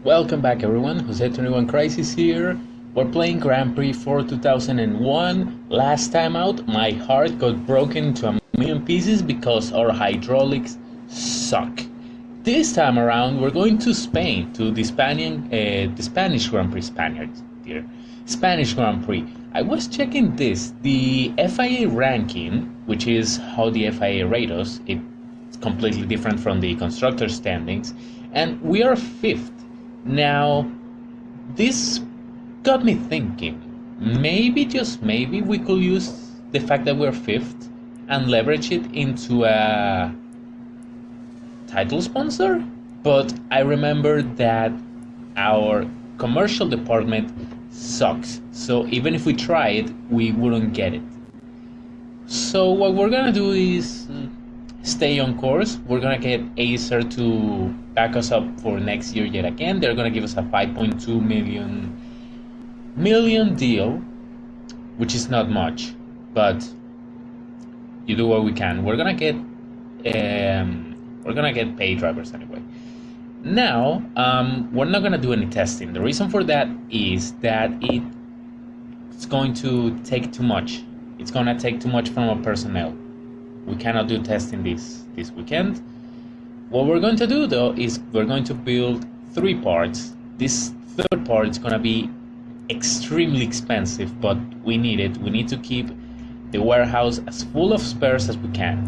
Welcome back everyone, Jose21 Crisis here. We're playing Grand Prix for 2001. Last time out, my heart got broken into a million pieces because our hydraulics suck. This time around, we're going to Spain, to the Spanish Grand Prix, Spanish Grand Prix. I was checking this, the FIA ranking, which is how the FIA rate us. It's completely different from the constructor standings, and we are 5th. Now, this got me thinking, maybe, just maybe, we could use the fact that we're 5th and leverage it into a title sponsor? But I remember that our commercial department sucks, so even if we try it, we wouldn't get it. So what we're gonna do is stay on course. We're gonna get Acer to back us up for next year yet again. They're gonna give us a 5.2 million deal, which is not much, but you do what we can. We're gonna get paid drivers anyway. Now, we're not gonna do any testing. The reason for that is that it's going to take too much. It's gonna take too much from our personnel. We cannot do testing this weekend. What we're going to do though is we're going to build 3 parts. This third part is gonna be extremely expensive, but we need it. We need to keep the warehouse as full of spares as we can.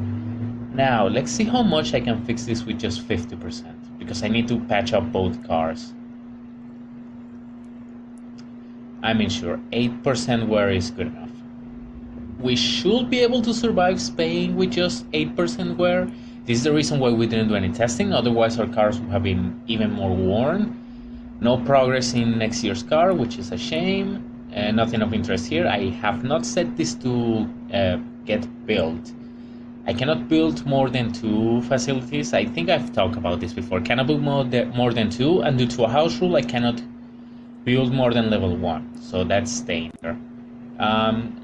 Now, let's see how much I can fix this with just 50%, because I need to patch up both cars. I'm sure 8% wear is good enough. We should be able to survive Spain with just 8% wear. This is the reason why we didn't do any testing, otherwise our cars would have been even more worn. No progress in next year's car, which is a shame. Nothing of interest here. I have not set this to get built. I cannot build more than 2 facilities. I think I've talked about this before. Cannot build more than 2, and due to a house rule, I cannot build more than level 1. So that's staying there.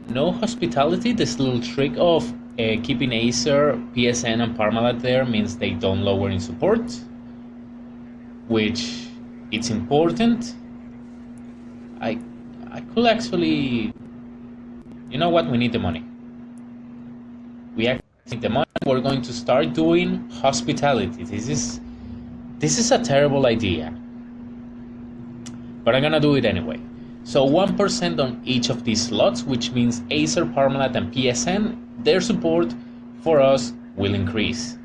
No hospitality. This little trick of keeping Acer, PSN, and Parmalat there means they don't lower in support, which it's important. I could actually, you know what? We need the money. We actually need the money. We're going to start doing hospitality. This is a terrible idea, but I'm gonna do it anyway. So 1% on each of these slots, which means Acer, Parmalat, and PSN, their support for us will increase,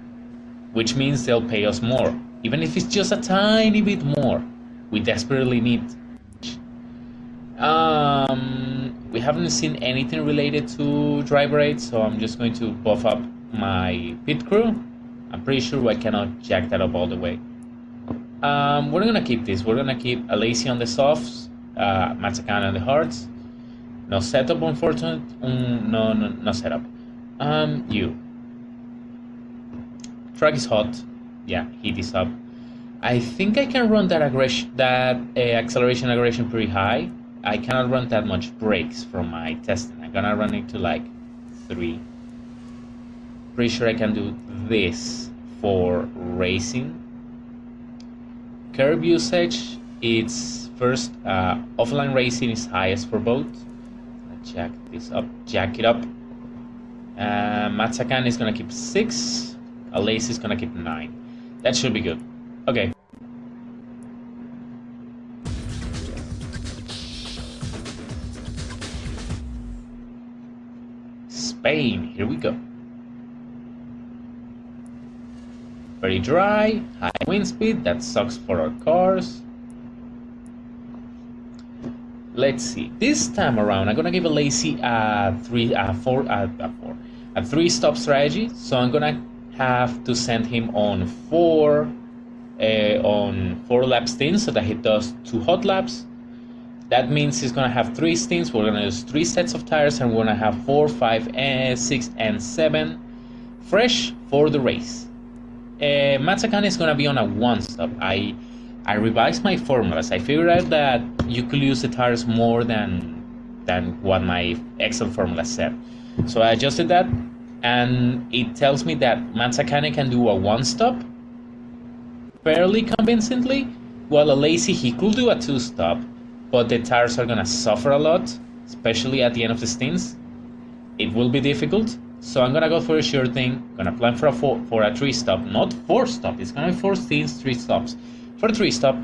which means they'll pay us more, even if it's just a tiny bit more. We desperately need. We haven't seen anything related to driver aid, so I'm just going to buff up my pit crew. I'm pretty sure I cannot jack that up all the way. We're gonna keep this. We're gonna keep Alesi on the softs, Mazzacane on the hards. No setup, unfortunately. No setup. You. Track is hot. Yeah, heat is up. I think I can run that acceleration aggression pretty high. I cannot run that much brakes from my testing. I'm gonna run it to like 3. Pretty sure I can do this for racing. Curb usage, it's first offline racing is highest for both. Jack this up, jack it up. Mazzacane is gonna keep 6. Alesi is gonna keep 9. That should be good. Okay. Spain, here we go. Very dry, high wind speed, that sucks for our cars. Let's see. This time around, I'm gonna give Alesi a 3-stop strategy. So I'm gonna have to send him on 4 lap stints, so that he does 2 hot laps. That means he's gonna have 3 stints. We're gonna use 3 sets of tires, and we're gonna have 4, 5, 6, and 7 fresh for the race. Mazzacane is gonna be on a 1-stop. I revised my formulas. I figured out that you could use the tires more than what my Excel formula said. So I adjusted that, and it tells me that Mazzacane can do a 1-stop fairly convincingly, while a lazy, he could do a two-stop, but the tires are gonna suffer a lot, especially at the end of the stints. It will be difficult, so I'm gonna go for a sure thing. Gonna plan for a three-stop, not four-stop. It's gonna be 4 stints, 3 stops for a three-stop,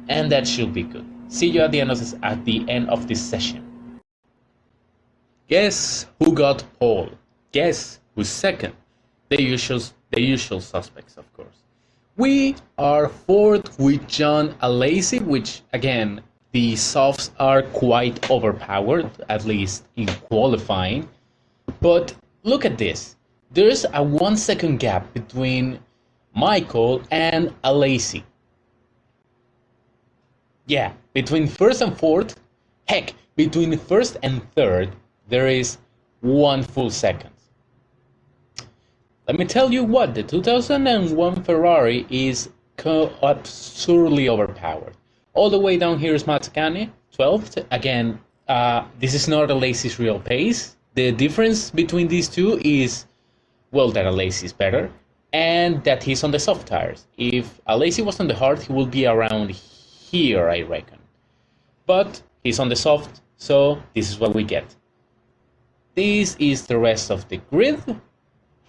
and that should be good. See you at the end of this session. Guess who got pole? Guess who's second? The usual suspects, of course. We are fourth with John Alesi, which again, the softs are quite overpowered, at least in qualifying. But look at this. There's a 1 second gap between Michael and Alesi. Yeah, between first and fourth, heck, between first and third, there is 1 full second. Let me tell you what, the 2001 Ferrari is absurdly overpowered. All the way down here is Mazzacane, 12th. Again, this is not Alesi's real pace. The difference between these two is, well, that Alesi is better, and that he's on the soft tires. If Alesi was on the hard, he would be around here, I reckon. But he's on the soft, so this is what we get. This is the rest of the grid.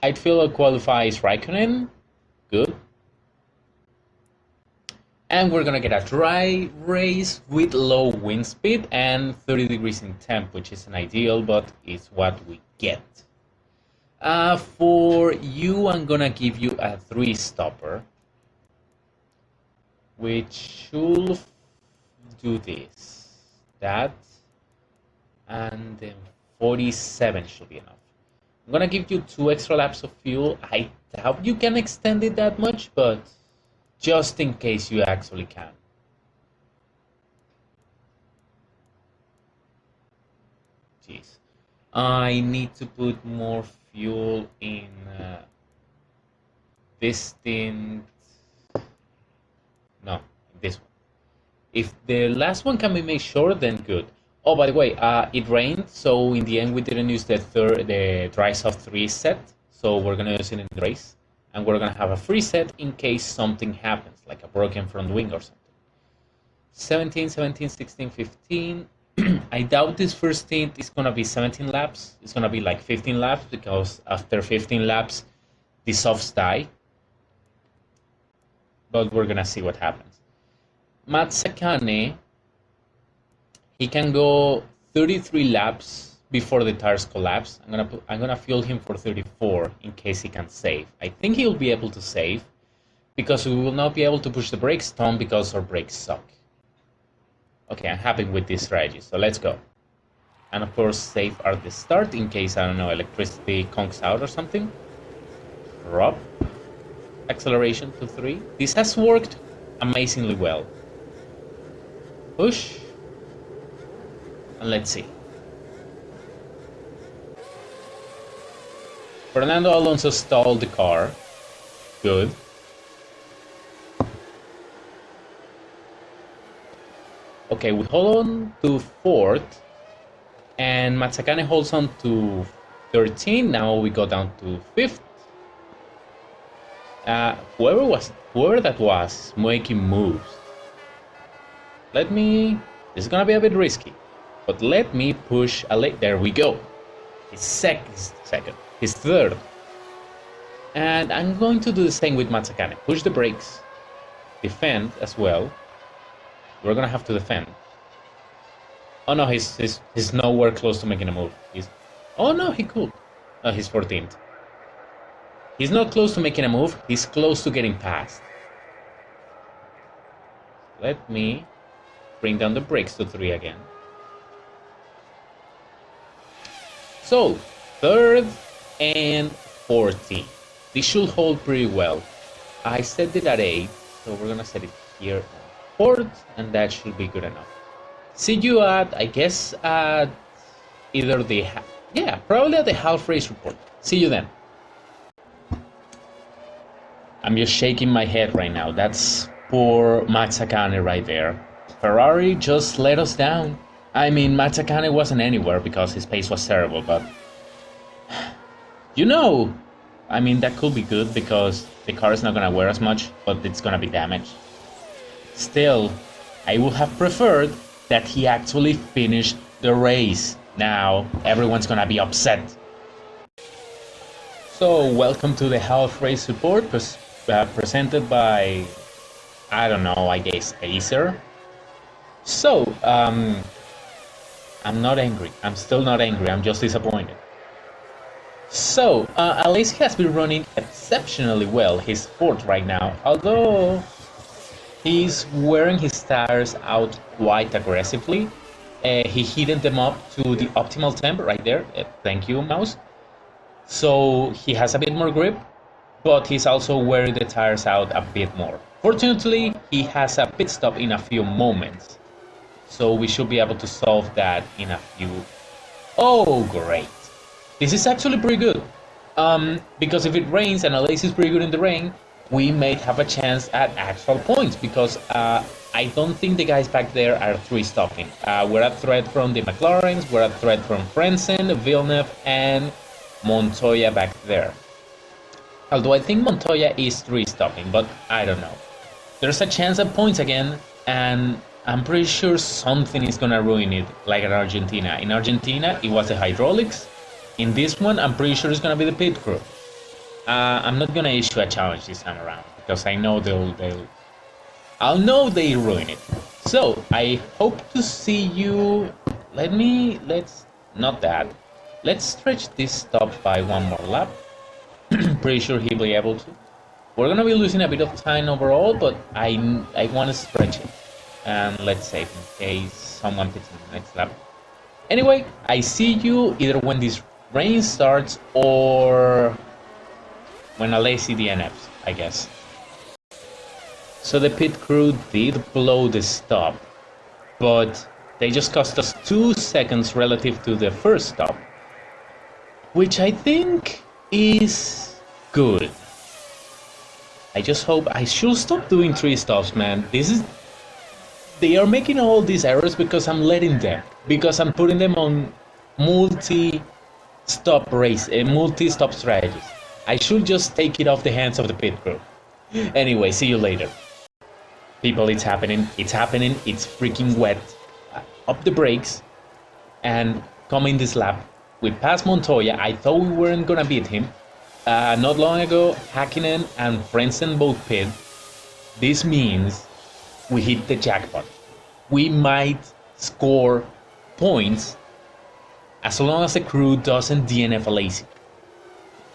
Heidfeld qualifies Raikkonen. Good. And we're gonna get a dry race with low wind speed and 30 degrees in temp, which isn't ideal, but it's what we get. For you, I'm gonna give you a 3-stopper, which should do this, that, and then 47 should be enough. I'm gonna give you 2 extra laps of fuel. I doubt you can extend it that much, but just in case you actually can. Jeez. I need to put more fuel in this stint. No, this one. If the last one can be made short, then good. Oh, by the way, it rained, so in the end we didn't use the dry soft 3 set, so we're gonna use it in the race. And we're gonna have a free set in case something happens, like a broken front wing or something. 17, 17, 16, 15. I doubt this first stint is gonna be 17 laps. It's gonna be like 15 laps because after 15 laps, the softs die. But we're gonna see what happens. Mazzacane, he can go 33 laps before the tires collapse. I'm gonna fuel him for 34 in case he can save. I think he'll be able to save because we will not be able to push the brakes down because our brakes suck. Okay, I'm happy with this strategy, so let's go. And of course, save at the start in case, I don't know, electricity conks out or something. Drop. Acceleration to 3. This has worked amazingly well. Push. And let's see. Fernando Alonso stalled the car. Good. Okay, we hold on to 4th, and Mazzacane holds on to 13. Now we go down to 5th. Whoever that was making moves. This is gonna be a bit risky, but let me push there we go. His second. His third. And I'm going to do the same with Mazzacane. Push the brakes. Defend as well. We're gonna have to defend. Oh no, he's nowhere close to making a move. Oh no, he could. Oh, he's 14th. He's not close to making a move. He's close to getting past. Let me bring down the brakes to 3 again. So, 3rd and 14th. This should hold pretty well. I set it at 8, so we're gonna set it here at 4th, and that should be good enough. See you at, I guess, at either probably at the half race report. See you then. I'm just shaking my head right now. That's poor Mazzacane right there. Ferrari just let us down. I mean, Mazzacane wasn't anywhere because his pace was terrible, but I mean, that could be good because the car is not going to wear as much, but it's going to be damaged. Still, I would have preferred that he actually finished the race. Now, everyone's gonna be upset. So, welcome to the Half Race Support presented by, I don't know, I guess Acer. So, I'm not angry. I'm still not angry. I'm just disappointed. So, Alesi has been running exceptionally well. He's fourth right now, although he's wearing his tires out quite aggressively. He heated them up to the optimal temp right there. Thank you, mouse. So he has a bit more grip, but he's also wearing the tires out a bit more. Fortunately, he has a pit stop in a few moments, so we should be able to solve that in a few. Oh, great! This is actually pretty good, because if it rains and Alesi is pretty good in the rain, we may have a chance at actual points, because I don't think the guys back there are 3-stopping. We're at threat from the McLarens, we're at threat from Frentzen, Villeneuve, and Montoya back there. Although I think Montoya is 3-stopping, but I don't know. There's a chance at points again, and I'm pretty sure something is gonna ruin it, like in Argentina. In Argentina, it was the hydraulics. In this one, I'm pretty sure it's gonna be the pit crew. I'm not gonna issue a challenge this time around, because I know I'll know they ruin it. So, I hope to see you... Let's stretch this stop by one more lap. Pretty sure he'll be able to. We're gonna be losing a bit of time overall, but I want to stretch it. And let's save in case someone picks in the next lap. Anyway, I see you either when this rain starts or when Alesi DNFs, I guess. So the pit crew did blow the stop, but they just cost us 2 seconds relative to the first stop, which I think is good. I just hope I should stop doing 3 stops, man. They are making all these errors because I'm letting them, because I'm putting them on multi-stop strategies. I should just take it off the hands of the pit crew. Anyway, see you later. People, it's happening, it's freaking wet. Up the brakes, and coming this lap, we passed Montoya. I thought we weren't gonna beat him. Not long ago, Hakkinen and Frentzen both pit. This means we hit the jackpot. We might score points as long as the crew doesn't DNF Alesi.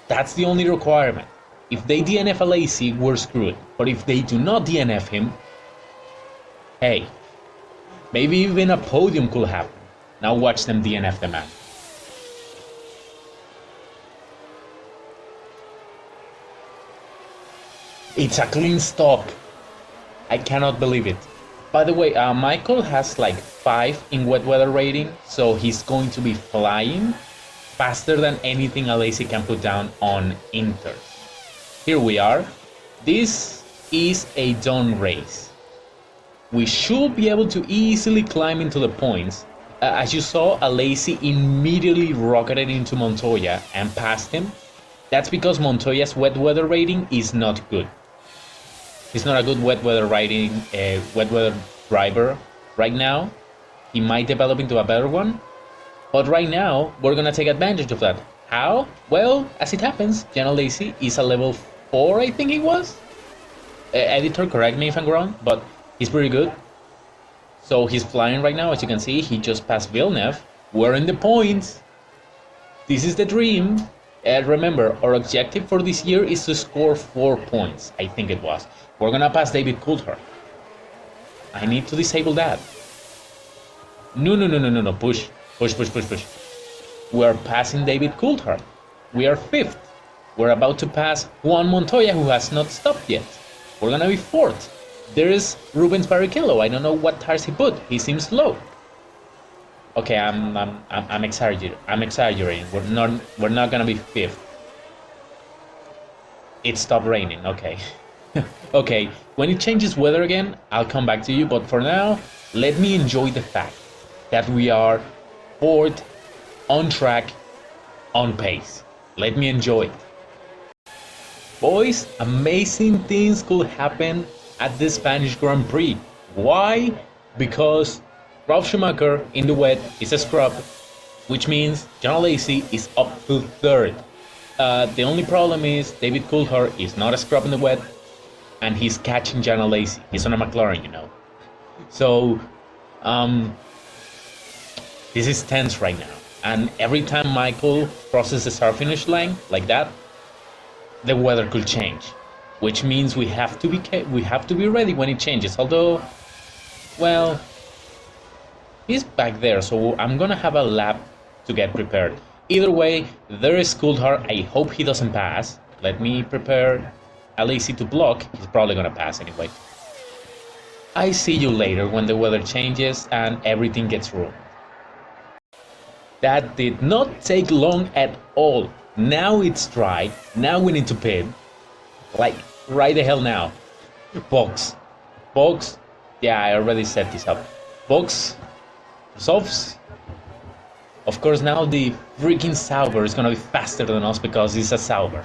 That's the only requirement. If they DNF Alesi, we're screwed. But if they do not DNF him, hey, maybe even a podium could happen. Now watch them DNF the man. It's a clean stop. I cannot believe it. By the way, Michael has like 5 in wet weather rating, so he's going to be flying faster than anything Alesi can put down on Inters. Here we are. This is a done race. We should be able to easily climb into the points. As you saw, Alesi immediately rocketed into Montoya and passed him. That's because Montoya's wet weather rating is not good. He's not a good wet weather driver right now. He might develop into a better one, but right now we're gonna take advantage of that. How? Well, as it happens, Jan Alesi is a level 4, I think he was. Editor, correct me if I'm wrong, but he's pretty good. So he's flying right now, as you can see. He just passed Villeneuve. We're in the points. This is the dream. Remember, our objective for this year is to score 4 points, I think it was. We're gonna pass David Coulthard. I need to disable that. No. Push. We're passing David Coulthard. We are 5th. We're about to pass Juan Montoya, who has not stopped yet. We're gonna be 4th. There is Rubens Barrichello. I don't know what tires he put. He seems low. Okay, I'm exaggerating. We're not gonna be 5th. It stopped raining. Okay. Okay. When it changes weather again, I'll come back to you. But for now, let me enjoy the fact that we are 4th, on track, on pace. Let me enjoy it. Boys, amazing things could happen at the Spanish Grand Prix. Why? Because Ralf Schumacher in the wet is a scrub, which means John Lacey is up to third. The only problem is David Coulthard is not a scrub in the wet, and he's catching John Lacey. He's on a McLaren, you know. So, this is tense right now. And every time Michael crosses the start finish line like that, the weather could change, which means we have to be ready when it changes. Although, well, he's back there, so I'm gonna have a lap to get prepared. Either way, there is Coulthard. I hope he doesn't pass. Let me prepare Alesi to block. He's probably gonna pass anyway. I see you later when the weather changes and everything gets ruined. That did not take long at all. Now it's dry. Now we need to pit. Like, right the hell now. Box. Yeah, I already set this up. Box. Softs. Of course, now the freaking Sauber is gonna be faster than us because it's a Sauber.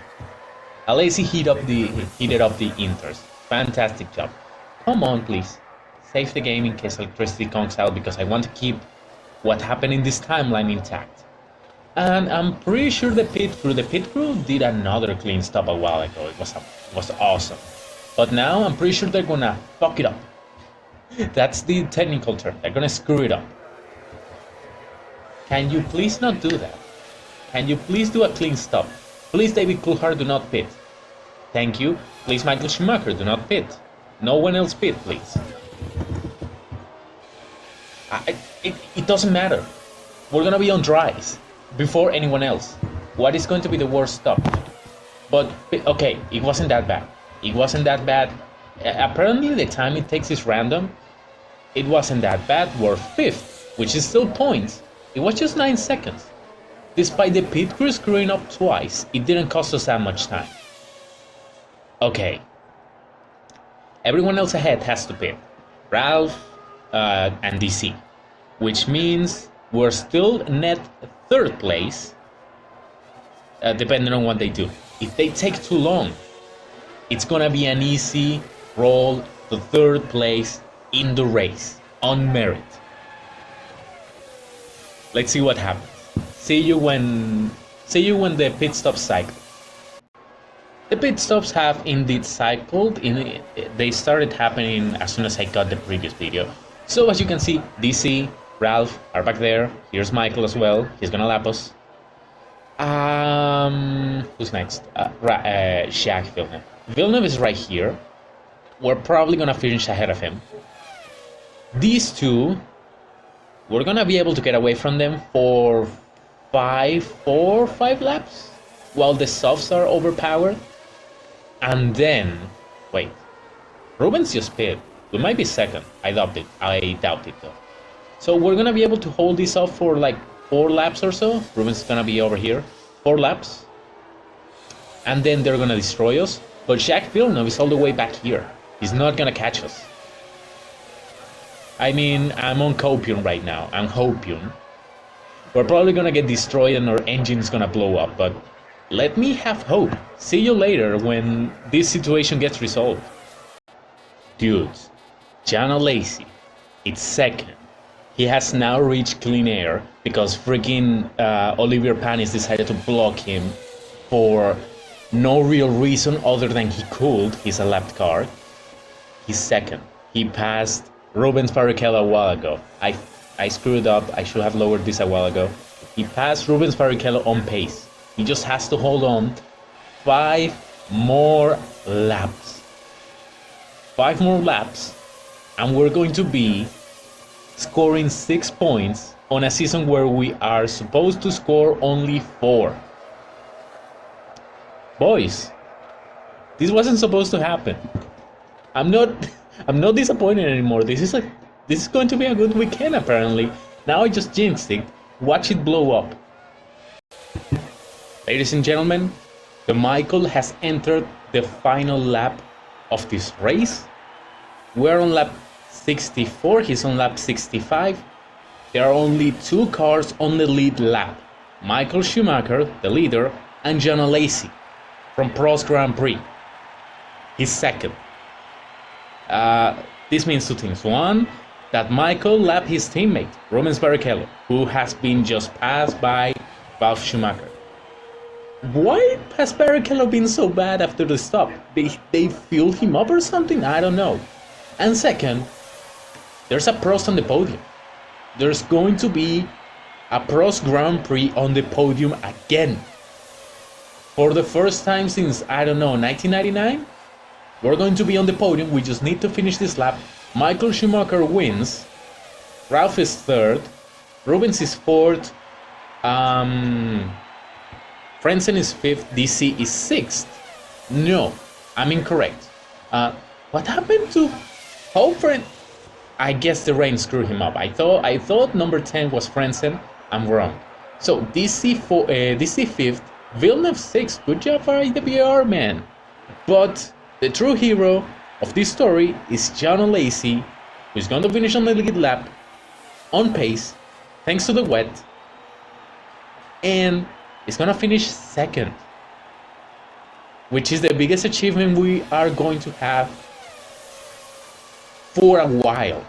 Alesi heated up the Inters. Fantastic job. Come on, please. Save the game in case electricity comes out because I want to keep what happened in this timeline intact. And I'm pretty sure the pit crew did another clean stop a while ago. It was awesome. But now I'm pretty sure they're gonna fuck it up. That's the technical term. They're gonna screw it up. Can you please not do that? Can you please do a clean stop? Please, David Coulthard, do not pit. Thank you. Please, Michael Schumacher, do not pit. No one else pit, please. It doesn't matter. We're gonna be on dries before anyone else. What is going to be the worst stop? But okay, it wasn't that bad. It wasn't that bad. Apparently, the time it takes is random. It wasn't that bad. We're fifth, which is still points. It was just 9 seconds. Despite the pit crew screwing up twice, it didn't cost us that much time. Okay. Everyone else ahead has to pit. Ralph and DC. Which means we're still net third place, depending on what they do. If they take too long, it's gonna be an easy roll to third place in the race, on merit. Let's see what happens. See you when the pit stops cycle. The pit stops have indeed cycled. They started happening as soon as I got the previous video. So as you can see, DC, Ralph are back there. Here's Michael as well. He's gonna lap us. Who's next? Jacques Villeneuve. Villeneuve is right here. We're probably gonna finish ahead of him. These two, we're gonna be able to get away from them for 4 or 5 laps while the softs are overpowered. And then, wait, Rubens just pit. We might be second. I doubt it though. So we're gonna be able to hold this off for like 4 laps or so. Rubens is gonna be over here. 4 laps. And then they're gonna destroy us. But Jacques Villeneuve is all the way back here. He's not gonna catch us. I mean, I'm on copium right now. I'm hopium. We're probably gonna get destroyed and our engine is gonna blow up, but let me have hope. See you later when this situation gets resolved. Dudes, John Lacey, it's second. He has now reached clean air because freaking Olivier Panis decided to block him for no real reason other than he could. He's a lapped car. He's second. He passed Rubens Barrichello a while ago. I screwed up. I should have lowered this a while ago. He passed Rubens Barrichello on pace. He just has to hold on 5 more laps. 5 more laps, and we're going to be scoring 6 points on a season where we are supposed to score only 4. Boys, this wasn't supposed to happen. I'm not disappointed anymore. This is going to be a good weekend apparently. Now I just jinxed it. Watch it blow up. Ladies and gentlemen, the Michael has entered the final lap of this race. We're on lap 64, he's on lap 65. There are only 2 cars on the lead lap. Michael Schumacher, the leader, and John Lacey from Prost Grand Prix. He's second. This means two things. One, that Michael lapped his teammate, Rubens Barrichello, who has been just passed by Ralf Schumacher. Why has Barrichello been so bad after the stop? They fueled him up or something? I don't know. And second, there's a Prost on the podium. There's going to be a Prost Grand Prix on the podium again. For the first time since, I don't know, 1999? We're going to be on the podium. We just need to finish this lap. Michael Schumacher wins. Ralf is third. Rubens is fourth. Frentzen is fifth. DC is sixth. No, I'm incorrect. What happened to Hofer? I guess the rain screwed him up. I thought number 10 was Frentzen. I'm wrong. So DC fifth, Villeneuve sixth. Good job for the BR, man. But the true hero of this story is John O'Lacey, who's going to finish on the lead lap on pace, thanks to the wet, and is going to finish second, which is the biggest achievement we are going to have for a while.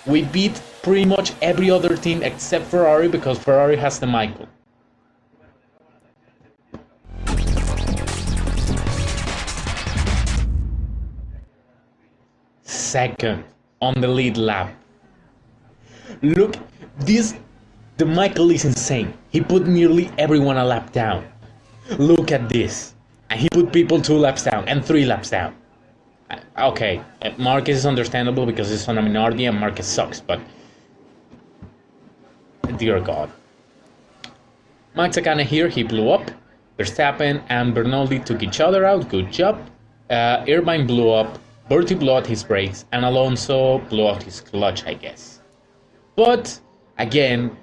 We beat pretty much every other team except Ferrari because Ferrari has the Michael. Second on the lead lap. Look, the Michael is insane. He put nearly everyone a lap down. Look at this. And he put people 2 laps down and 3 laps down. Okay, Marquez is understandable because he's on a minority and Marquez sucks, but dear God. Max here, he blew up. Verstappen and Bernoldi took each other out. Good job. Irvine blew up. Bertie blew out his brakes, and Alonso blew out his clutch, I guess. But, again,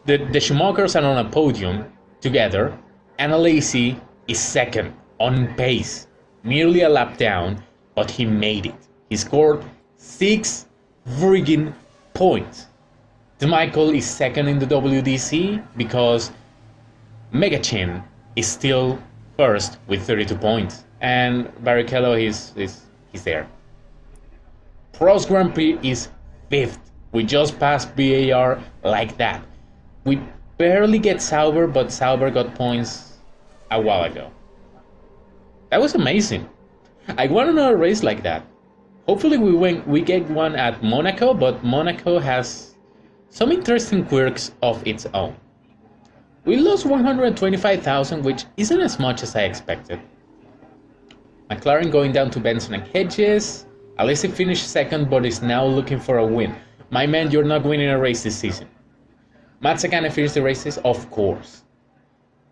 the Schumachers are on a podium together, and Alesi is second on pace, nearly a lap down, but he made it. He scored 6 friggin' points. The Michael is second in the WDC because Megachin is still first with 32 points. And Barrichello is there. Prost Grand Prix is 5th. We just passed BAR like that. We barely get Sauber, but Sauber got points a while ago. That was amazing. I want another race like that. Hopefully we get one at Monaco, but Monaco has some interesting quirks of its own. We lost 125,000, which isn't as much as I expected. McLaren going down to Benson and Hedges. Alesi finished second, but is now looking for a win. My man, you're not winning a race this season. Mazzacane finished the races, of course.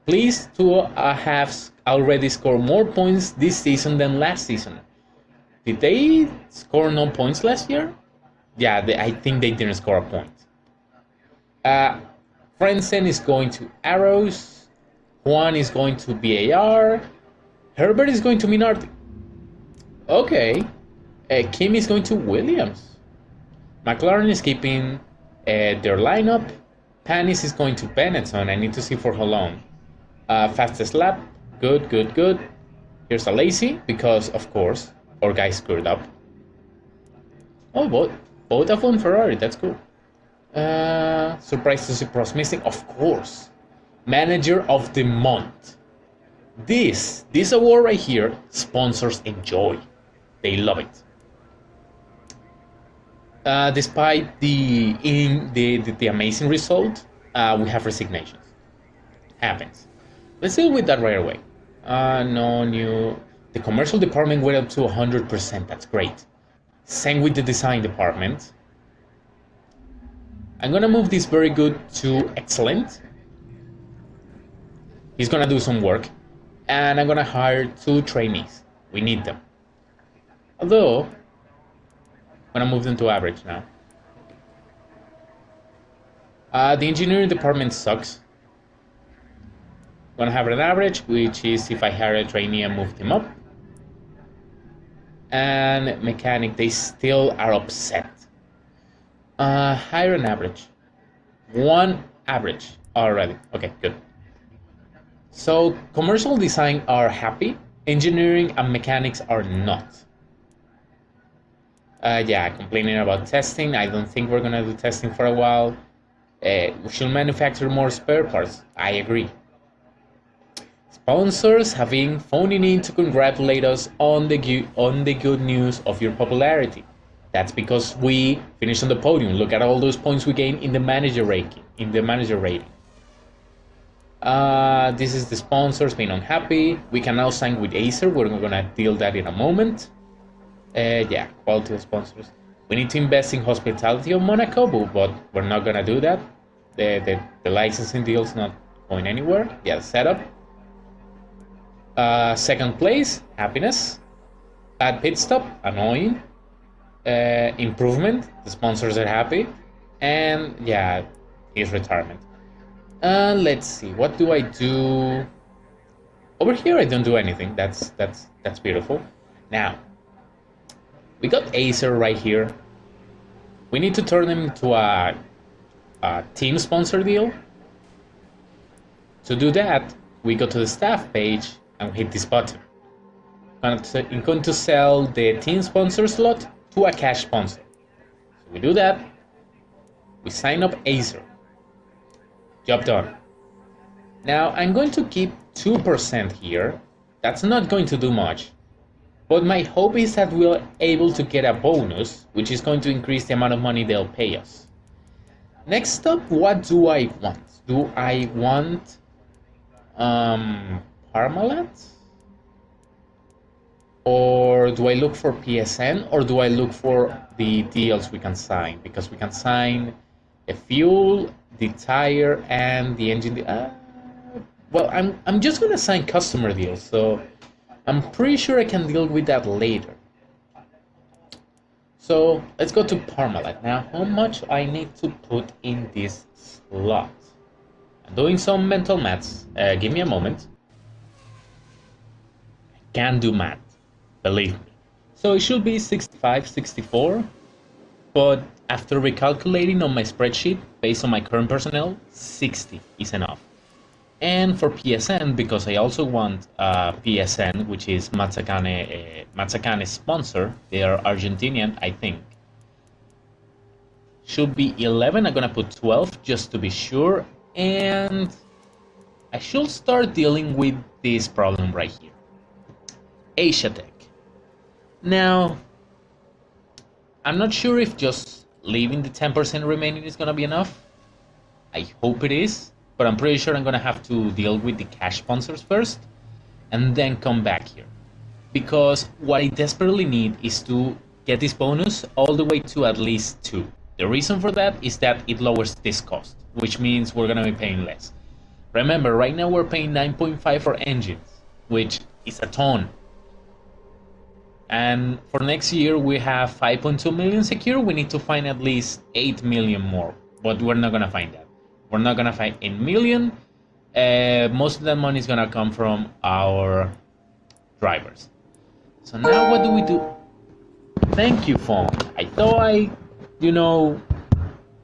Please to have already scored more points this season than last season. Did they score no points last year? Yeah, I think they didn't score a point. Frentzen is going to Arrows. Juan is going to BAR. Herbert is going to Minardi. Okay. Kim is going to Williams. McLaren is keeping their lineup. Panis is going to Benetton. I need to see for how long. Fastest lap. Good. Here's a Lacy because, of course, our guy screwed up. Oh, both of them Ferrari. That's cool. Surprised to see Prost missing. Of course. Manager of the month. This award right here, sponsors enjoy. They love it. Despite the amazing result, we have resignations. Happens. Let's deal with that right away. No new. The commercial department went up to 100%. That's great. Same with the design department. I'm gonna move this very good to excellent. He's gonna do some work. And I'm gonna hire 2 trainees. We need them. Although, I'm gonna move them to average now. The engineering department sucks. I'm gonna have an average, which is if I hire a trainee and move him up. And mechanic, they still are upset. Hire an average. 1 average already. Okay, good. So, commercial design are happy, engineering and mechanics are not. Yeah, complaining about testing. I don't think we're gonna do testing for a while. We should manufacture more spare parts. I agree. Sponsors have been phoning in to congratulate us on the good news of your popularity. That's because we finished on the podium. Look at all those points we gained in the manager ranking. This is the sponsors being unhappy. We can now sign with Acer. We're gonna deal that in a moment. Yeah, quality of sponsors. We need to invest in hospitality of Monaco, but we're not gonna do that. The licensing deal's not going anywhere. Yeah, setup. Second place, happiness. Bad pit stop, annoying. Improvement, the sponsors are happy. And yeah, his retirement. Let's see, what do I do? Over here I don't do anything. That's beautiful. Now, we got Acer right here. We need to turn them into a team sponsor deal. To do that, we go to the staff page and hit this button. I'm going to sell the team sponsor slot to a cash sponsor. So we do that. We sign up Acer. Job done. Now I'm going to keep 2% here. That's not going to do much. But my hope is that we're able to get a bonus, which is going to increase the amount of money they'll pay us. Next up, what do I want? Do I want Parmalat? Or do I look for PSN? Or do I look for the deals we can sign? Because we can sign the fuel, the tire, and the engine. Well, I'm just gonna sign customer deals, so I'm pretty sure I can deal with that later. So let's go to Parmalat. Now, how much I need to put in this slot? I'm doing some mental maths. Give me a moment. I can do math, believe me. So it should be 65, 64, but after recalculating on my spreadsheet, based on my current personnel, 60 is enough. And for PSN, because I also want PSN, which is Mazzacane's sponsor, they are Argentinian, I think. Should be 11, I'm gonna put 12 just to be sure, and I should start dealing with this problem right here. Asia Tech. Now, I'm not sure if just leaving the 10% remaining is gonna be enough. I hope it is. But I'm pretty sure I'm gonna have to deal with the cash sponsors first and then come back here. Because what I desperately need is to get this bonus all the way to at least 2. The reason for that is that it lowers this cost, which means we're gonna be paying less. Remember, right now we're paying 9.5 for engines, which is a ton. And for next year we have 5.2 million secure. We need to find at least 8 million more, but we're not gonna find that. We're not gonna find 8 million. Most of that money is gonna come from our drivers. So now what do we do? Thank you, phone. I thought I,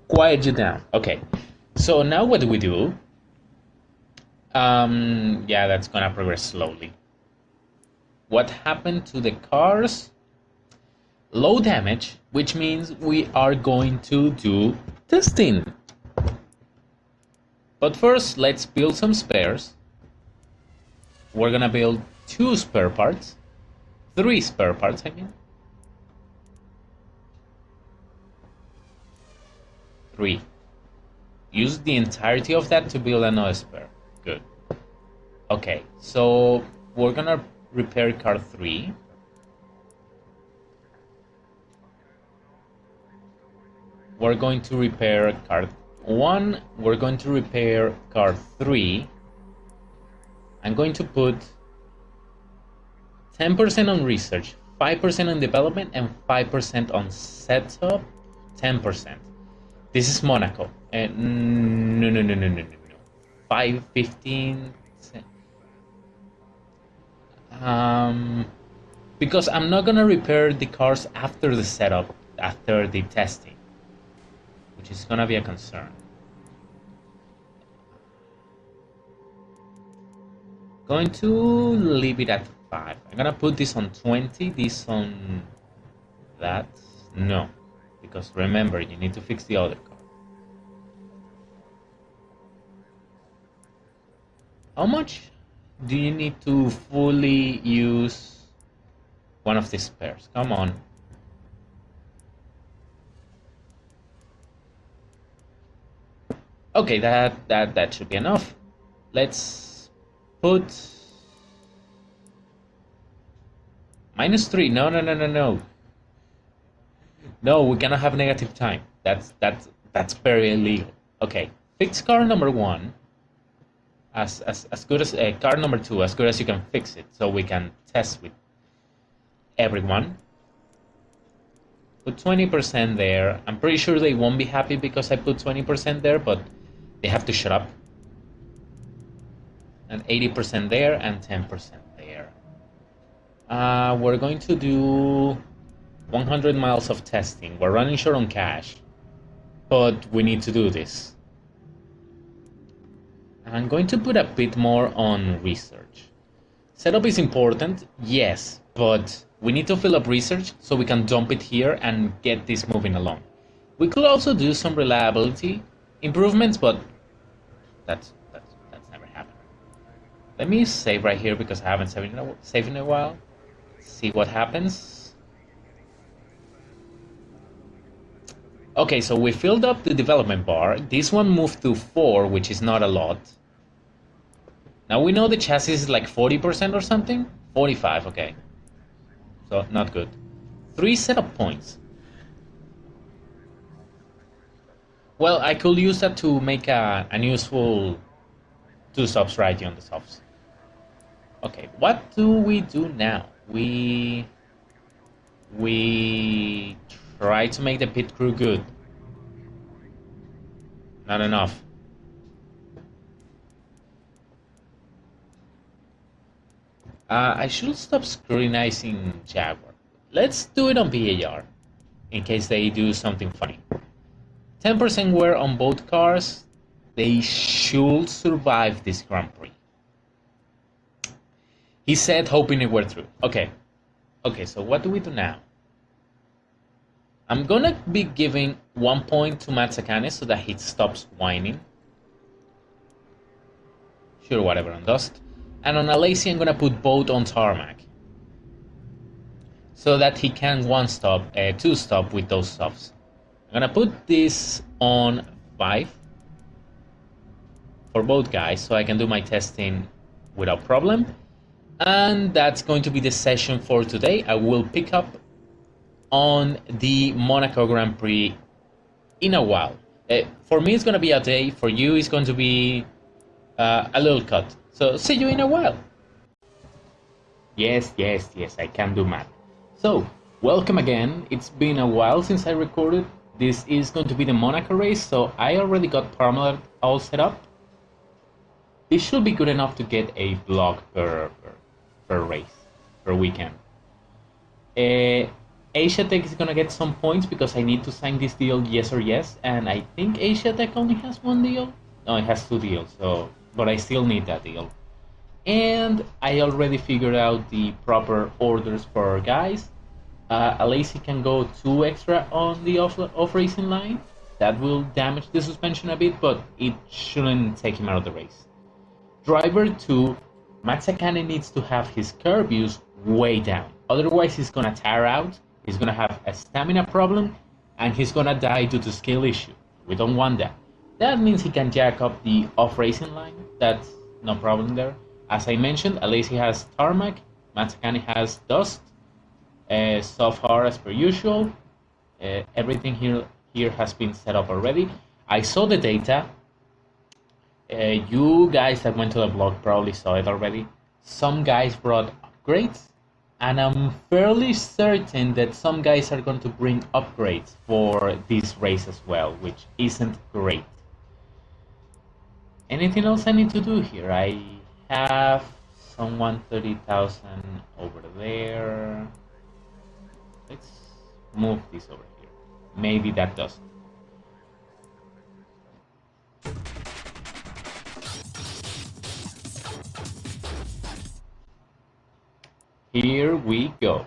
quiet you down. Okay. So now what do we do? Yeah, that's gonna progress slowly. What happened to the cars? Low damage, which means we are going to do testing. But first, let's build some spares. We're gonna build 2 spare parts. 3 spare parts, I mean. 3. Use the entirety of that to build another spare. Good. Okay, so we're gonna repair car 3. We're going to repair car 1, we're going to repair car 3. I'm going to put 10% on research, 5% on development, and 5% on setup, 10%. This is Monaco. No. 5, 15. Because I'm not gonna repair the cars after the setup, after the testing, which is gonna be a concern. Going to leave it at 5. I'm gonna put this on 20, this on that. No, because remember, you need to fix the other car. How much do you need to fully use one of these spares? Come on. Okay, that should be enough. Let's put -3. No, no, no, no, no. No, we cannot have negative time. That's very illegal. Okay, fix car number 1 as good as car number 2 as good as you can fix it, so we can test with everyone. Put 20% there. I'm pretty sure they won't be happy because I put 20% there, but they have to shut up. And 80% there and 10% there. We're going to do 100 miles of testing. We're running short on cash, but we need to do this. I'm going to put a bit more on research. Setup is important, yes, but we need to fill up research so we can dump it here and get this moving along. We could also do some reliability improvements, but that's never happened. Let me save right here because I haven't saved in a while. See what happens. Okay, so we filled up the development bar. This one moved to 4, which is not a lot. Now we know the chassis is like 40% or something. 45, okay. So not good. 3 setup points. Well, I could use that to make an useful 2 stops right on the softs. Okay, what do we do now? We try to make the pit crew good. Not enough. I should stop scrutinizing Jaguar. Let's do it on VAR, in case they do something funny. 10% wear on both cars. They should survive this Grand Prix. He said, hoping it were true. Okay, so what do we do now? I'm gonna be giving 1 point to Mazzacane so that he stops whining. Sure, whatever on dust. And on Alesi, I'm gonna put both on tarmac, so that he can 2 stop with those softs. I'm gonna put this on 5 for both guys, so I can do my testing without problem. And that's going to be the session for today. I will pick up on the Monaco Grand Prix in a while. For me, it's gonna be a day. For you, it's going to be a little cut. So see you in a while. Yes, I can do math. So, welcome again. It's been a while since I recorded. This is going to be the Monaco race, so I already got Parmalat all set up. This should be good enough to get a vlog per race, per weekend. Asia Tech is gonna get some points because I need to sign this deal yes or yes, and I think Asia Tech only has 1 deal. No, it has 2 deals, but I still need that deal. And I already figured out the proper orders for our guys. Alesi can go 2 extra on the off-racing line. That will damage the suspension a bit, but it shouldn't take him out of the race. Driver 2, Mazzacane needs to have his curb use way down. Otherwise, he's gonna tire out, he's gonna have a stamina problem, and he's gonna die due to skill issue. We don't want that. That means he can jack up the off-racing line. That's no problem there. As I mentioned, Alesi has tarmac, Mazzacane has dust, soft hard as per usual. Everything here has been set up already. I saw the data. You guys that went to the blog probably saw it already. Some guys brought upgrades, and I'm fairly certain that some guys are going to bring upgrades for this race as well, which isn't great. Anything else I need to do here? I have someone 30,000 over there. Let's move this over here. Maybe that does. Here we go.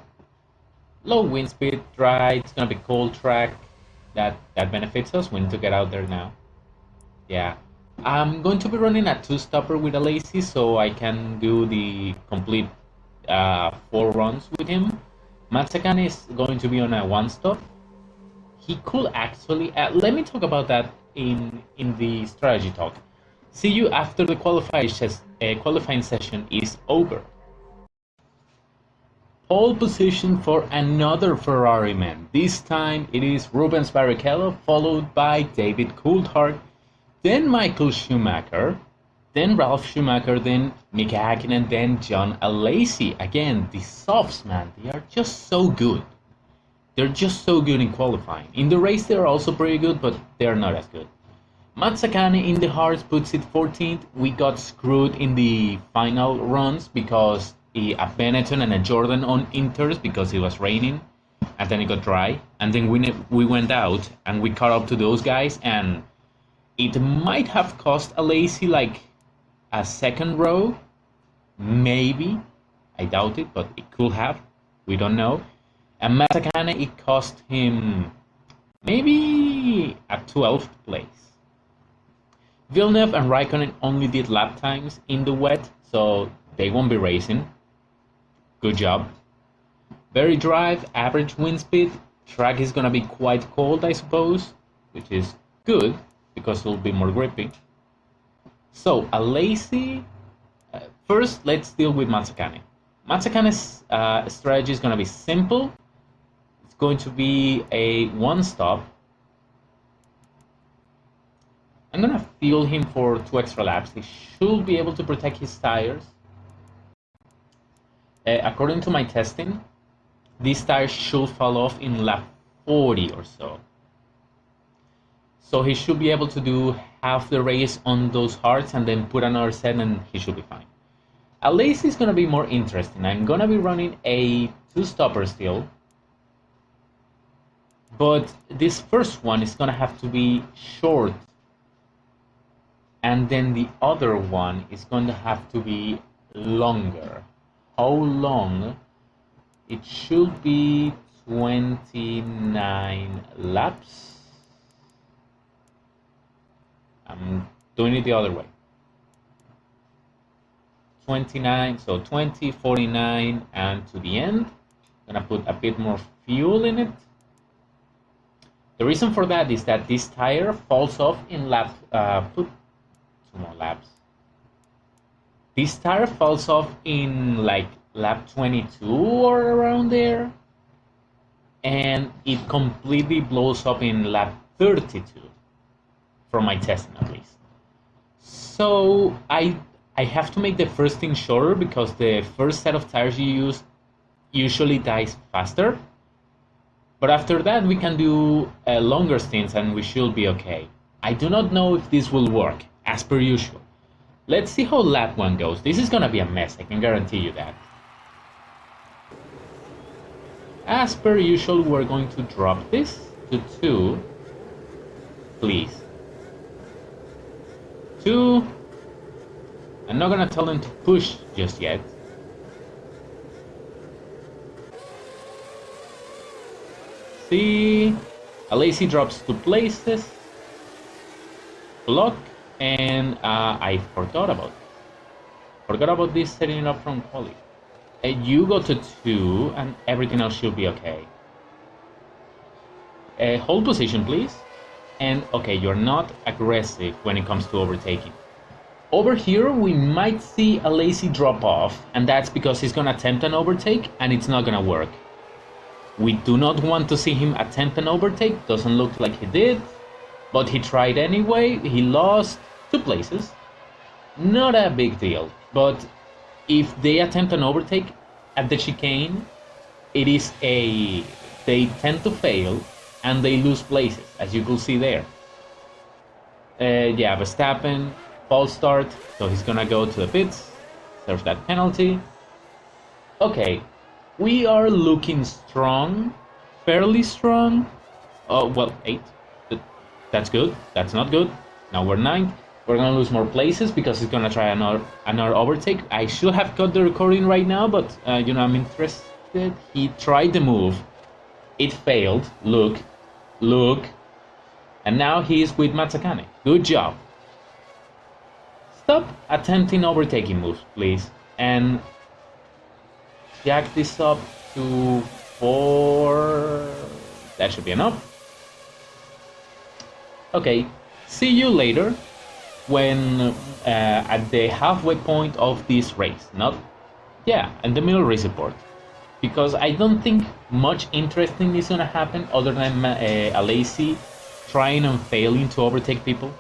Low wind speed, dry, it's gonna be cold track. That benefits us. We need to get out there now. Yeah. I'm going to be running a two-stopper with a lazy so I can do the complete 4 runs with him. Matsakan is going to be on a one-stop. He could actually... let me talk about that in the strategy talk. See you after the qualifying session is over. Pole position for another Ferrari man. This time it is Rubens Barrichello, followed by David Coulthard, then Michael Schumacher, then Ralph Schumacher, then Mika Hakkinen, then John Alesi. Again, the softs, man, they are just so good. They're just so good in qualifying. In the race, they're also pretty good, but they're not as good. Matsakane in the hards puts it 14th. We got screwed in the final runs because a Benetton and a Jordan on inters because it was raining, and then it got dry, and then we went out and we caught up to those guys, and it might have cost a lazy like a second row, maybe. I doubt it, but it could have. We don't know. And Matsakane, it cost him maybe a 12th place. Villeneuve and Raikkonen only did lap times in the wet, so they won't be racing. Good job. Very drive, average wind speed. Track is gonna be quite cold, I suppose, which is good because it'll be more grippy. So a lazy. First, let's deal with Matsakane. Matsakane's strategy is gonna be simple. It's going to be a one-stop. I'm gonna fuel him for 2 extra laps. He should be able to protect his tires. According to my testing, these tires should fall off in lap 40 or so. So he should be able to do half the race on those hards and then put another set and he should be fine. A lazy is going to be more interesting. I'm going to be running a two-stopper still. But this first one is going to have to be short. And then the other one is going to have to be longer. How long? It should be 29 laps. I'm doing it the other way. 29, so 20, 49, and to the end. I'm gonna put a bit more fuel in it. The reason for that is that this tire falls off in lap, put 2 more laps. This tire falls off in like lap 22 or around there, and it completely blows up in lap 32, from my testing at least. So I have to make the first thing shorter because the first set of tires you use usually dies faster. But after that we can do longer stints and we should be okay. I do not know if this will work, as per usual. Let's see how lap 1 goes. This is gonna be a mess, I can guarantee you that. As per usual, we're going to drop this to 2. Please. 2. I'm not gonna tell them to push just yet. See, Alesi drops 2 places. Block, and I forgot about this setting it up from quali. You go to 2, and everything else should be okay. Hold position, please. And okay, you're not aggressive when it comes to overtaking. Over here, we might see a lazy drop off, and that's because he's gonna attempt an overtake, and it's not gonna work. We do not want to see him attempt an overtake. Doesn't look like he did, but he tried anyway. He lost 2 places. Not a big deal, but if they attempt an overtake at the chicane, they tend to fail and they lose places, as you can see there. Yeah, Verstappen, false start, so he's gonna go to the pits, serve that penalty. Okay, we are looking strong, fairly strong. Oh, well, 8. That's good. That's not good. Now we're 9th. We're gonna lose more places because he's gonna try another overtake. I should have got the recording right now, but I'm interested. He tried the move It failed. Look, look. And now he is with Mazzacane. Good job. Stop attempting overtaking moves, please. And jack this up to 4. That should be enough. Okay, see you later when at the halfway point of this race. Not, yeah, in the middle race report. Because I don't think much interesting is gonna happen other than Alesi trying and failing to overtake people.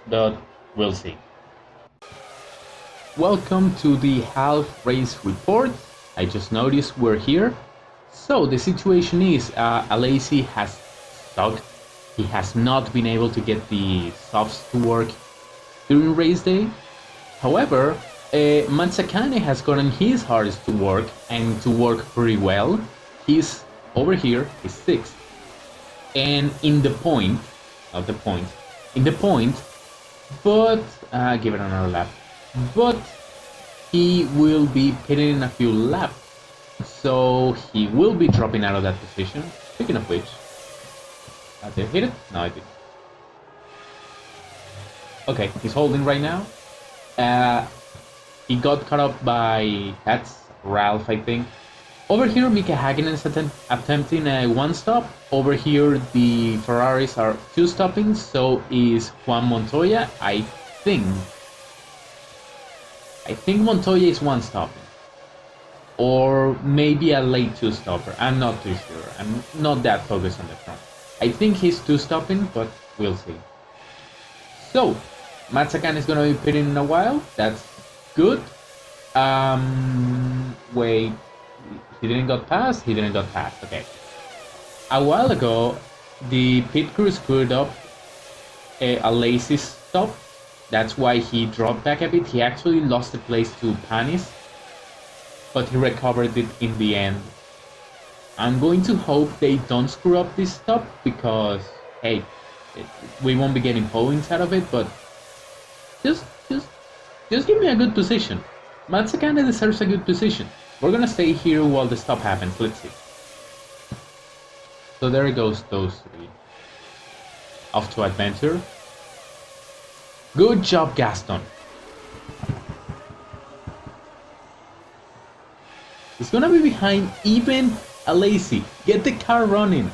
But we'll see. Welcome to the half race report. I just noticed we're here. So the situation is Alesi has sucked. He has not been able to get the softs to work during race day. However, Mazzacane has gotten his hardest to work and to work pretty well. He's over here, he's 6th. And in the point, not the point, in the point, but give it another lap. But he will be pitting in a few laps. So he will be dropping out of that position. Speaking of which, did I hit it? No, I didn't. Okay, he's holding right now. He got caught up by, that's Ralph, I think. Over here, Mika Hakkinen is attempting a 1-stop. Over here, the Ferraris are 2-stopping. So is Juan Montoya. I think Montoya is 1-stopping. Or maybe a late 2-stopper. I'm not too sure. I'm not that focused on the front. I think he's 2-stopping, but we'll see. So, Mazzacane is going to be pitting in a while. That's good. Wait. He didn't got past? He didn't got past. Okay. A while ago, the pit crew screwed up a lazy stop. That's why he dropped back a bit. He actually lost the place to Panis, but he recovered it in the end. I'm going to hope they don't screw up this stop because, hey, we won't be getting points out of it, but just give me a good position. Mazzacane deserves a good position. We're gonna stay here while the stop happens. Let's see. So there goes those 3. Off to adventure. Good job, Gaston. He's gonna be behind even Alesi. Get the car running.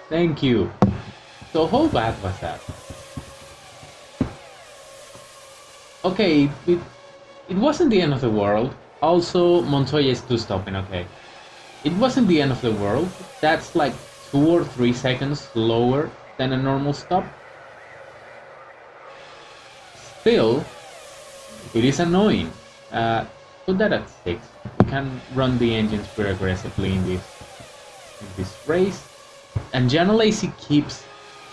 Thank you. So how bad was that? Okay, it wasn't the end of the world. Also, Montoya is 2-stopping, okay. It wasn't the end of the world. That's like 2 or 3 seconds slower than a normal stop. Still, it is annoying. Put that at 6. We can run the engines pretty aggressively in this race. And Jan Alesi keeps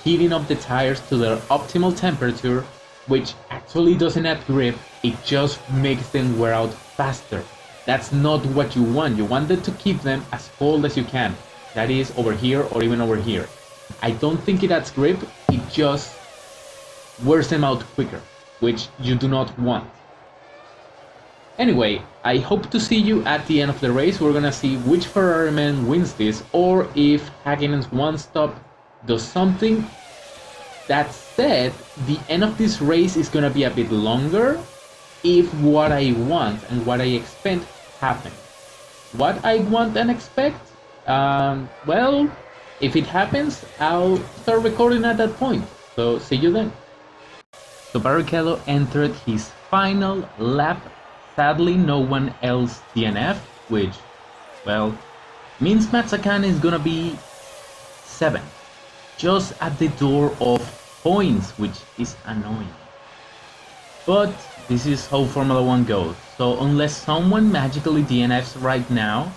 heating up the tires to their optimal temperature, which actually doesn't add grip, it just makes them wear out faster. That's not what you want. You want them to keep them as cold as you can. That is over here or even over here. I don't think it adds grip, it just wears them out quicker, which you do not want. Anyway, I hope to see you at the end of the race. We're gonna see which Ferrari man wins this, or if Hakkinen's 1-stop does something. That said, the end of this race is gonna be a bit longer if what I want and what I expect happen. What I want and expect? Well, if it happens, I'll start recording at that point. So see you then. So Barrichello entered his final lap. Sadly, no one else DNF, which, well, means Mazzacane is gonna be 7th. Just at the door of points, which is annoying. But this is how Formula 1 goes. So unless someone magically DNFs right now,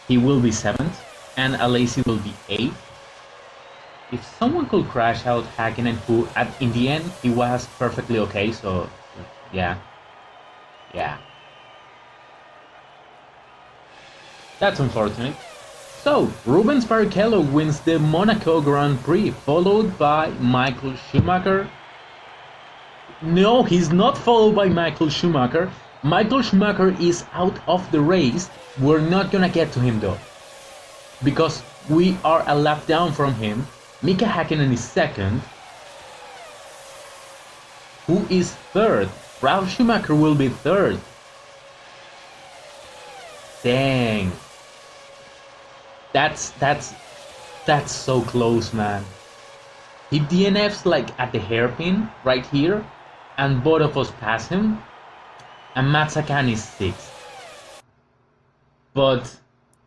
he will be 7th and Alesi will be 8th. If someone could crash out Hakkinen, who in the end he was perfectly okay, so yeah. That's unfortunate. So, Rubens Barrichello wins the Monaco Grand Prix, followed by Michael Schumacher. No, he's not followed by Michael Schumacher. Michael Schumacher is out of the race. We're not gonna get to him though, because we are a lap down from him. Mika Hakkinen is second. Who is third? Ralf Schumacher will be third. Dang. That's so close, man. He DNFs like at the hairpin right here, and both of us pass him, and Matsakan is 6th. But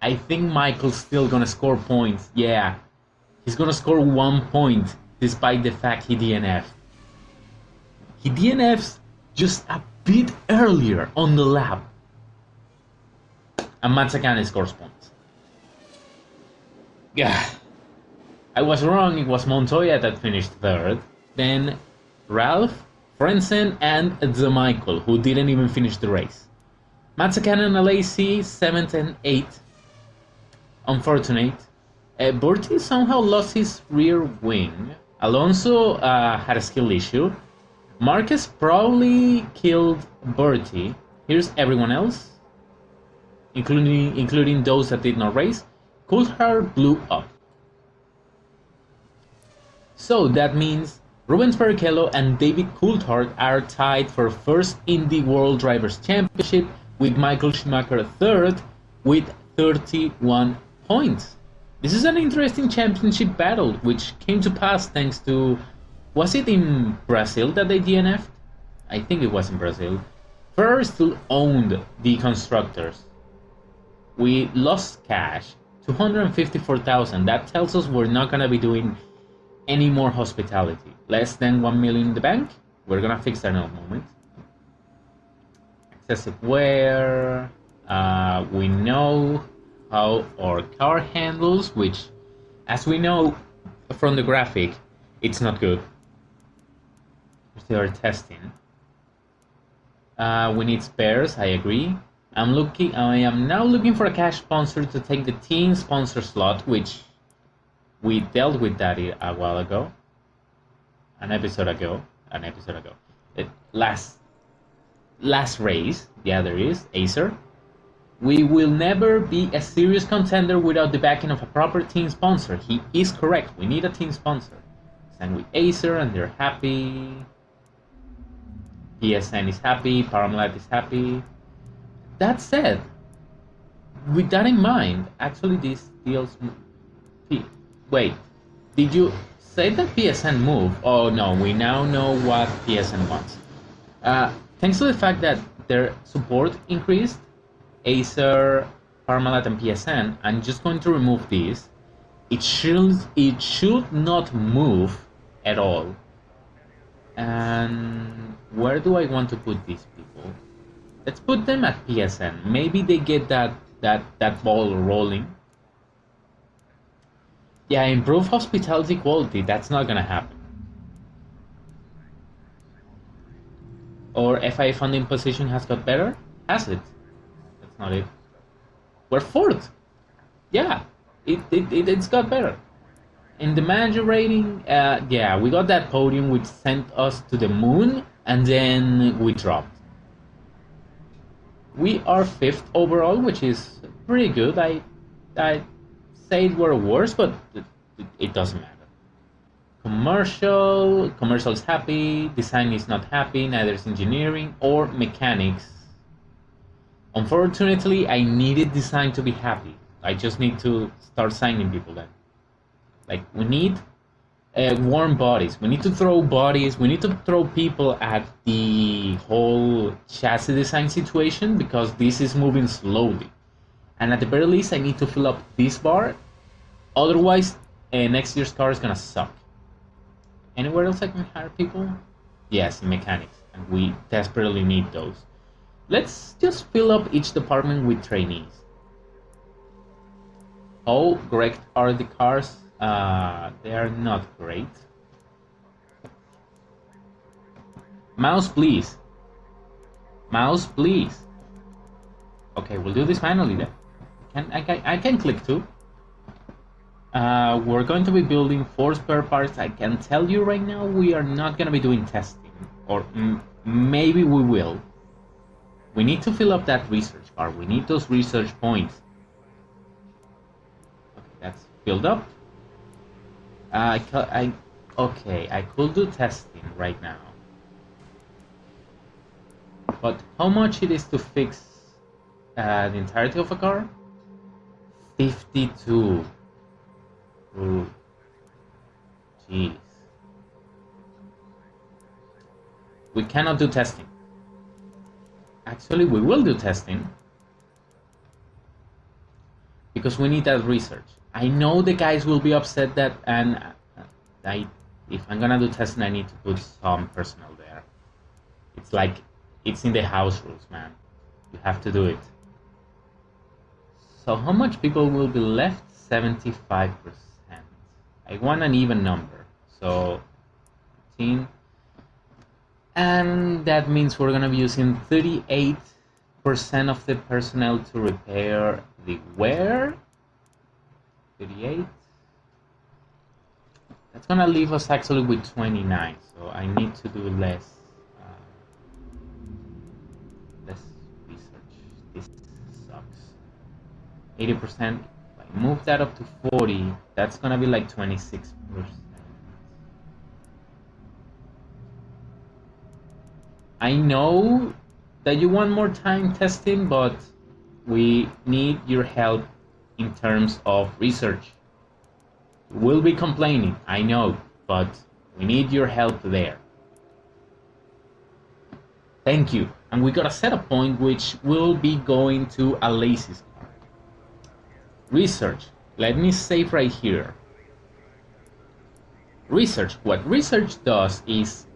I think Michael's still gonna score points. Yeah, he's gonna score 1 point despite the fact he DNF'd. He DNFs just a bit earlier on the lap, and Matsakan scores points. Yeah, I was wrong. It was Montoya that finished third. Then Ralph, Frentzen, and Michael, who didn't even finish the race. Matsakan and Alesi 7th and 8th. Unfortunate. Bertie somehow lost his rear wing. Alonso had a skill issue. Marquez probably killed Bertie. Here's everyone else, including those that did not race. Coulthard blew up. So that means Rubens Barrichello and David Coulthard are tied for first in the World Drivers' Championship, with Michael Schumacher third with 31 points. This is an interesting championship battle, which came to pass thanks to... Was it in Brazil that they DNF'd? I think it was in Brazil. Ferrari still owned the constructors. We lost cash, 254,000. That tells us we're not gonna be doing any more hospitality. Less than 1 million in the bank. We're gonna fix that in a moment. Excessive wear. We know how our car handles, which, as we know from the graphic, it's not good. They are testing. We need spares, I agree. I am now looking for a cash sponsor to take the team sponsor slot, which we dealt with that a while ago. An episode ago. Last race, yeah, there is, Acer. We will never be a serious contender without the backing of a proper team sponsor. He is correct. We need a team sponsor. And with Acer, and they're happy. PSN is happy. Parmalat is happy. That said, with that in mind, actually these deals... Wait, did you say that PSN moved? Oh no, we now know what PSN wants. Thanks to the fact that their support increased, Acer, Parmalat, and PSN, I'm just going to remove these. It should not move at all. And where do I want to put these people? Let's put them at PSN. Maybe they get that ball rolling. Yeah, improve hospitality quality. That's not gonna happen. Or FIA funding position has got better? Has it? That's not it. We're fourth. Yeah, it's got better. In the manager rating, yeah, we got that podium which sent us to the moon, and then we dropped. We are 5th overall, which is pretty good. I say we're worse, but it doesn't matter. Commercial is happy. Design is not happy. Neither is engineering or mechanics. Unfortunately, I needed design to be happy. I just need to start signing people then. Like, we need warm bodies. We need to throw bodies. We need to throw people at the whole chassis design situation, because this is moving slowly. And at the very least, I need to fill up this bar. Otherwise, next year's car is gonna suck. Anywhere else I can hire people? Yes, in mechanics. And we desperately need those. Let's just fill up each department with trainees. How great are the cars? They are not great. Mouse, please. Mouse, please. Okay, we'll do this manually then. I can click too. We're going to be building 4 spare parts. I can tell you right now, we are not going to be doing testing. Or maybe we will. We need to fill up that research bar. We need those research points. Okay, that's filled up. Okay, I could do testing right now. But how much it is to fix the entirety of a car? 52. Ooh. Jeez. We cannot do testing. Actually, we will do testing. Because we need that research. I know the guys will be upset that, and if I'm gonna do testing, I need to put some personnel there. It's like, it's in the house rules, man. You have to do it. So how much people will be left? 75%. I want an even number. So 15. And that means we're gonna be using 38% of the personnel to repair the wear. 38. That's gonna leave us actually with 29. So I need to do less research. This sucks. 80%. If I move that up to 40, that's gonna be like 26%. I know that you want more time testing, but we need your help in terms of research. We'll be complaining, I know, but we need your help there. Thank you. And we gotta set a point which will be going to a lazy car. Research. Let me save right here. Research. What research does is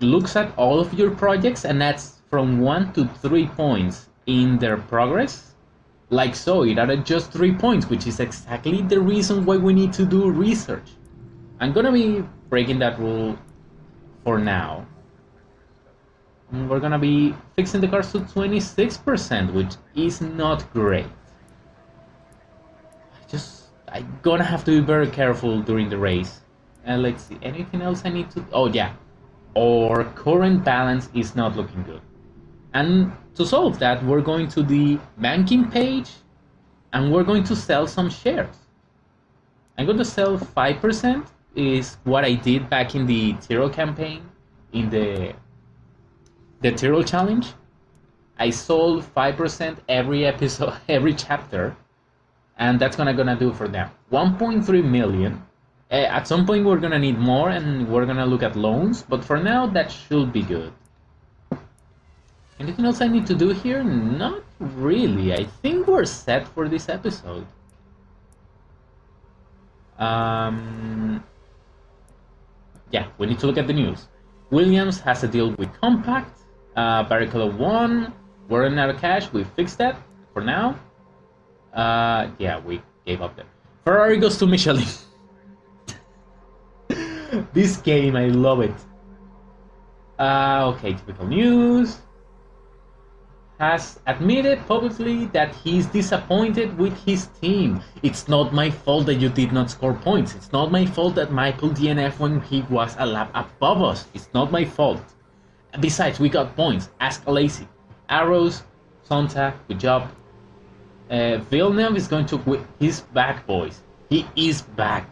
looks at all of your projects and adds from 1 to 3 points in their progress. Like so, it added just 3 points, which is exactly the reason why we need to do research. I'm gonna be breaking that rule for now. And we're gonna be fixing the cars to 26%, which is not great. I'm gonna have to be very careful during the race. And let's see, anything else I need to... Oh yeah, our current balance is not looking good. And to solve that, we're going to the banking page and we're going to sell some shares. I'm going to sell 5%, is what I did back in the Tyrrell campaign, in the Tyrrell challenge. I sold 5% every episode, every chapter, and that's gonna do for them. 1.3 million. At some point we're gonna need more and we're gonna look at loans, but for now that should be good. Anything else I need to do here? Not really. I think we're set for this episode. Yeah, we need to look at the news. Williams has a deal with Compact. Barrichello won. We're running out of cash. We fixed that for now. Yeah, we gave up there. Ferrari goes to Michelin. This game, I love it. Okay, typical news. Has admitted publicly that he's disappointed with his team. It's not my fault that you did not score points. It's not my fault that Michael DNF when he was a lap above us. It's not my fault. And besides, we got points. Ask Lacy. Arrows, Sonta, good job. Villeneuve is going to quit. He's back, boys. He is back.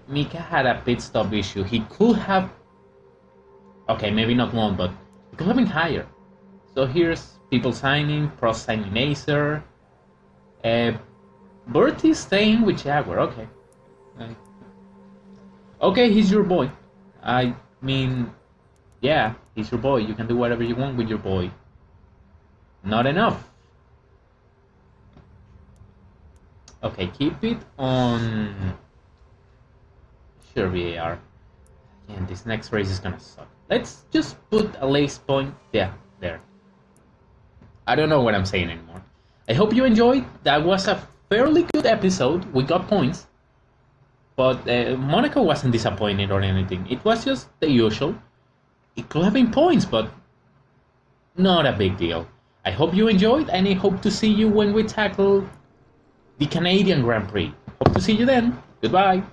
Mika had a pit stop issue. He could have... Okay, maybe not one, but he could have been higher. So here's people signing, Prost signing Acer. Bertie's staying with Jaguar, okay. Okay, he's your boy. I mean, yeah, he's your boy. You can do whatever you want with your boy. Not enough. Okay, keep it on... Sure, VAR. And this next race is gonna suck. Let's just put a lace point. Yeah, there. I don't know what I'm saying anymore. I hope you enjoyed. That was a fairly good episode. We got points. But Monaco wasn't disappointed or anything. It was just the usual. It could have been points, but not a big deal. I hope you enjoyed, and I hope to see you when we tackle the Canadian Grand Prix. Hope to see you then. Goodbye.